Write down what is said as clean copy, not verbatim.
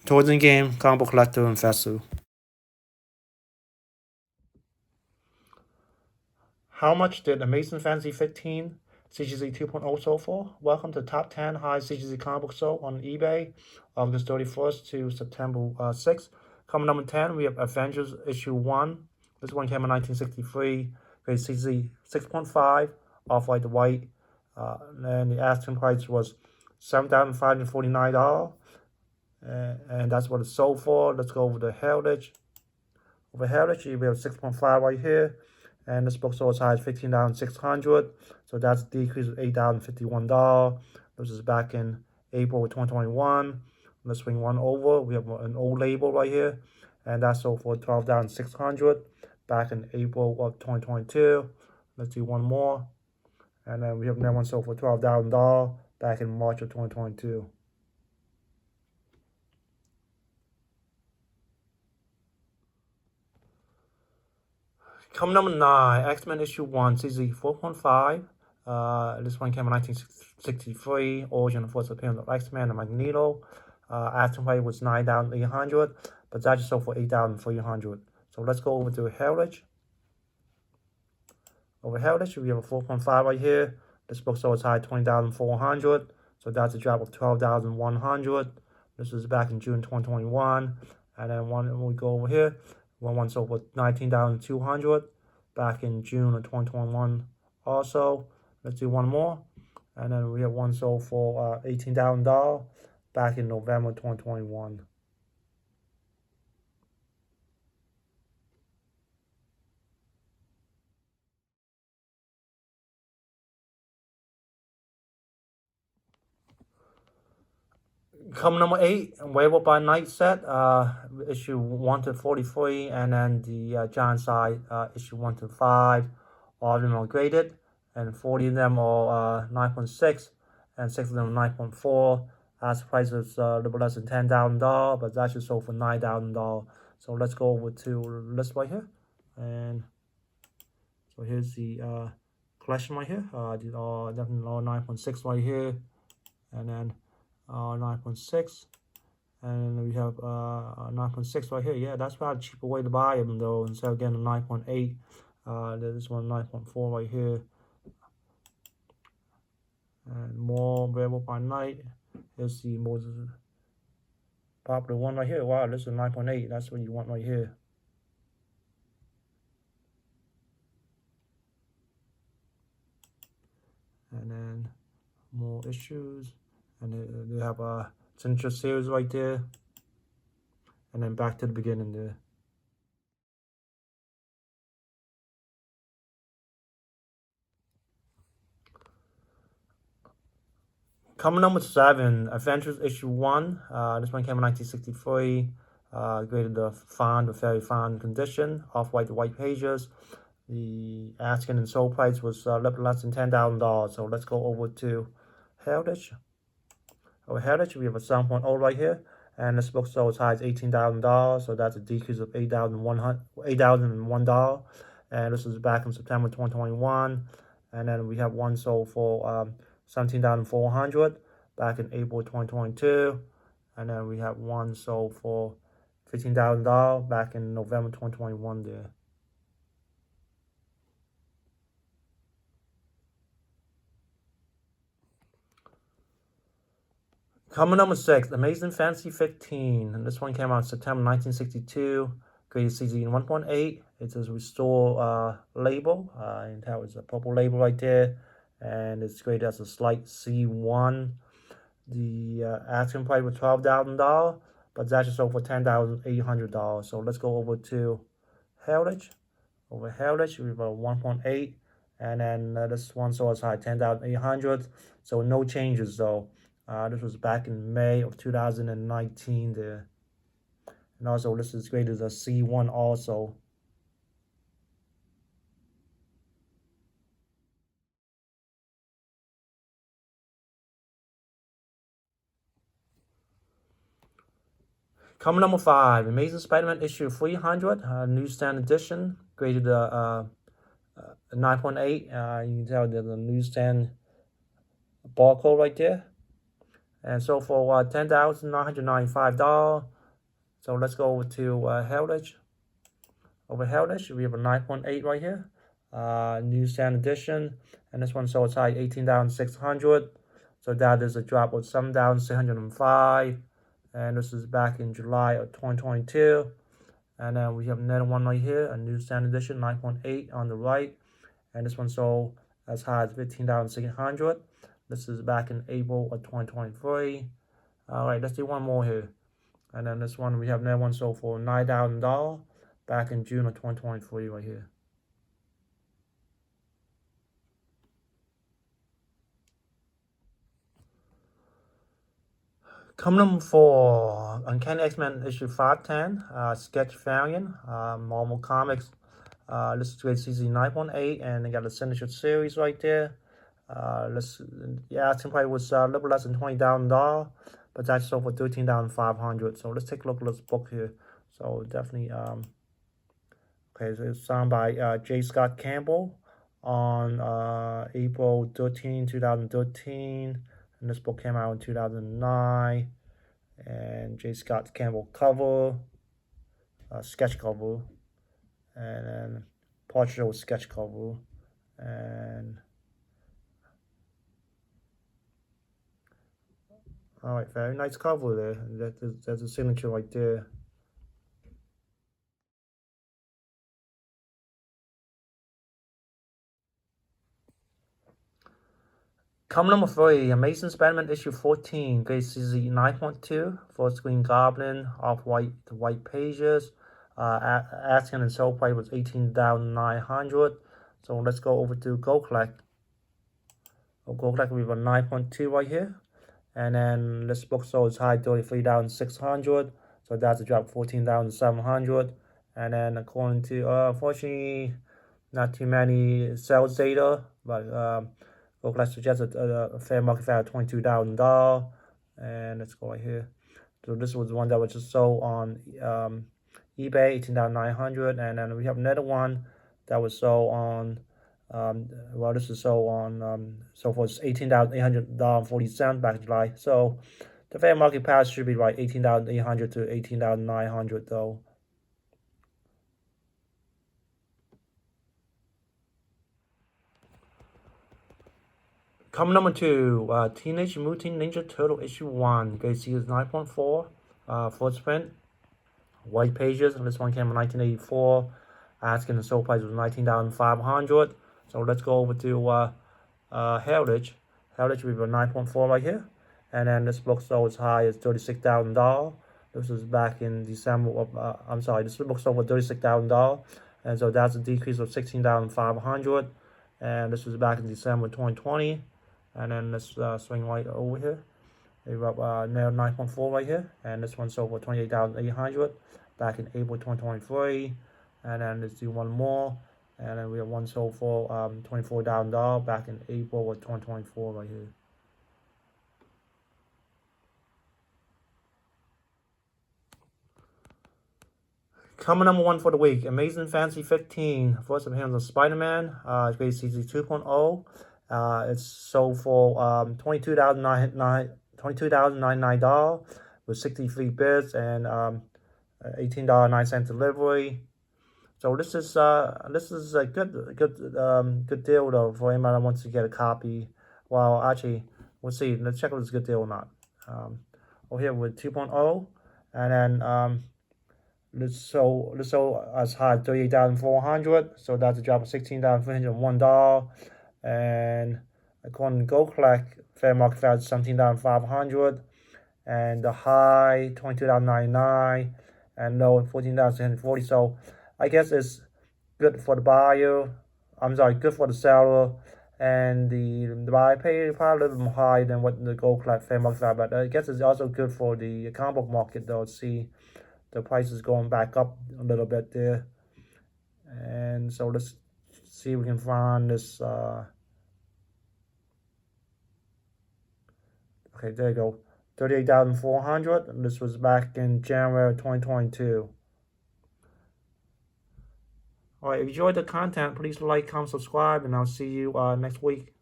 Towards the game, comic book collector, and Fesu. How much did Amazing Fantasy 15 CGC 2.0 sell for? Welcome to Top 10 High CGC comic book sold on eBay, August 31st to September 6th. Coming number 10, we have Avengers issue 1. This one came in 1963, grade CGC 6.5, off-white to white. And the asking price was $7,549. And that's what it sold for. Let's go over the Heritage. Over Heritage, we have 6.5 right here. And this book sold as high as $15,600. So that's a decrease of $8,051. This is back in April of 2021. Let's swing one over. We have an old label right here. And that sold for $12,600 back in April of 2022. Let's do one more. And then we have another one sold for $12,000 back in March of 2022. Coming number 9, X-Men issue 1, CZ 4.5. This one came in 1963. Origin of first appearance of X-Men and Magneto. Asking price was $9,800, but that just sold for $8,300. So let's go over to Heritage. Over Heritage, we have a 4.5 right here. This book sold as high as $20,400. So that's a drop of $12,100. This was back in June 2021. And then when we go over here, one sold for $19,200 back in June of 2021 also. Let's do one more. And then we have one sold for $18,000 back in November 2021. Coming number 8, Werewolf by Night set, issue 1 to 43, and then the giant size, issue 1 to 5, all of them are graded, and 40 of them are 9.6, and 6 of them are 9.4. As the price is a little less than $10,000, but it's actually sold for $9,000. So let's go over to list right here, and so here's the collection right here. These are definitely all 9.6 right here, and then 9.6, and we have 9.6 right here. Yeah, that's probably a cheaper way to buy them though, instead of getting a 9.8. This one 9.4 right here, and more Werewolf by Night. Here's the most popular one right here. Wow, this is 9.8. That's what you want right here. And then more issues. And they have a Signature series right there. And then back to the beginning there. Coming number 7, Avengers issue 1. This one came in 1963. Graded the font with very fine condition. Off-white to white pages. The asking and sold price was a little less than $10,000. So let's go over to Heritage. Over Heritage, we have a 7.0 right here. And this book sold as high as $18,000. So that's a decrease of $8,001. And this is back in September 2021. And then we have one sold for $17,400 back in April 2022. And then we have one sold for $15,000 back in November 2021 there. Coming number 6, Amazing Fantasy 15. And this one came out in September 1962. Graded CZ 1.8. It says restore label. And that was a purple label right there. And it's graded as a slight C1. The asking price was $12,000, but it's actually sold for $10,800. So let's go over to Heritage. Over Heritage, we have a 1.8, and then this one sold as high $10,800. So no changes though. This was back in May of 2019 there. And also this is graded as a C1 also. Coming number 5, Amazing Spider-Man issue 300, newsstand edition, graded 9.8. You can tell there's a newsstand barcode right there. and so for $10,995. So let's go over to Heritage. Over Heritage, we have a 9.8 right here, new standard edition, and this one sold as high 18,600. So that is a drop of 7,605, and this is back in July of 2022. And then we have another one right here, a new standard edition 9.8 on the right, and this one sold as high as 15,600. This is back in April of 2023. All right, let's do one more here. And then this one, we have another one sold for $9,000 back in June of 2023 right here. Coming up for Uncanny X-Men issue 510, Sketch Variant, Marvel Comics. This is grade CGC 9.8, and they got a signature series right there. The asking price was a little less than $20,000, but that's sold for $13,500. So let's take a look at this book here. So definitely, okay, so it's signed by J. Scott Campbell on April 13, 2013, and this book came out in 2009. And J. Scott Campbell cover, sketch cover, and then portrait with sketch cover, and all right, very nice cover there. That's a signature right there. Cover number 3, Amazing Spider-Man issue 14, grade CZ 9.2, full screen Goblin, off-white to white pages. Asking and sale price was $18,900. So let's go over to Go Collect. Go Collect, we have a 9.2 right here. And then this book sold as high 33,600. So that's a drop of 14,700. And then according to, unfortunately, not too many sales data, but Go Collect suggests a fair market value of $22,000. And let's go right here. So this was the one that was just sold on eBay, 18,900. And then we have another one that was sold on, well, this is sold on, so for $18,800.40 back in July. So the fair market price should be like 18,800 to 18,900 though. Coming number 2, Teenage Mutant Ninja Turtle issue 1, grade C is 9.4, first print, white pages, and this one came in 1984. Asking the sold price was $19,500. So let's go over to Heritage. Heritage, we have a 9.4 right here. And then this book sold as high as $36,000. This was back in December of, this book sold for $36,000. And so that's a decrease of $16,500. And this was back in December 2020. And then let's swing right over here. We have now 9.4 right here. And this one sold for $28,800 back in April 2023. And then let's do one more. And then we have one sold for $24,000 back in April of 2024 right here. Coming number 1 for the week, Amazing Fantasy 15, first appearance of Spider-Man, grade CC 2.0. It's sold for $22,999 with 63 bits and $18.09 delivery. So this is a good deal though for anybody that wants to get a copy. Well, actually, we'll see. Let's check if it's a good deal or not. Over here with 2.0, and then this sold as high as $38,400. So that's a drop of $16,301. And according to Go Collect, fair market value is $17,500, and the high $22,099, and low $14,640. So I guess it's good for the buyer. Good for the seller, and the buyer paid probably a little more high than what the Go Collect fair market value. But I guess it's also good for the comic book market though. See the prices going back up a little bit there. And so let's see if we can find this. Okay, there you go. 38,400. This was back in January 2022. All right, if you enjoyed the content, please like, comment, subscribe, and I'll see you next week.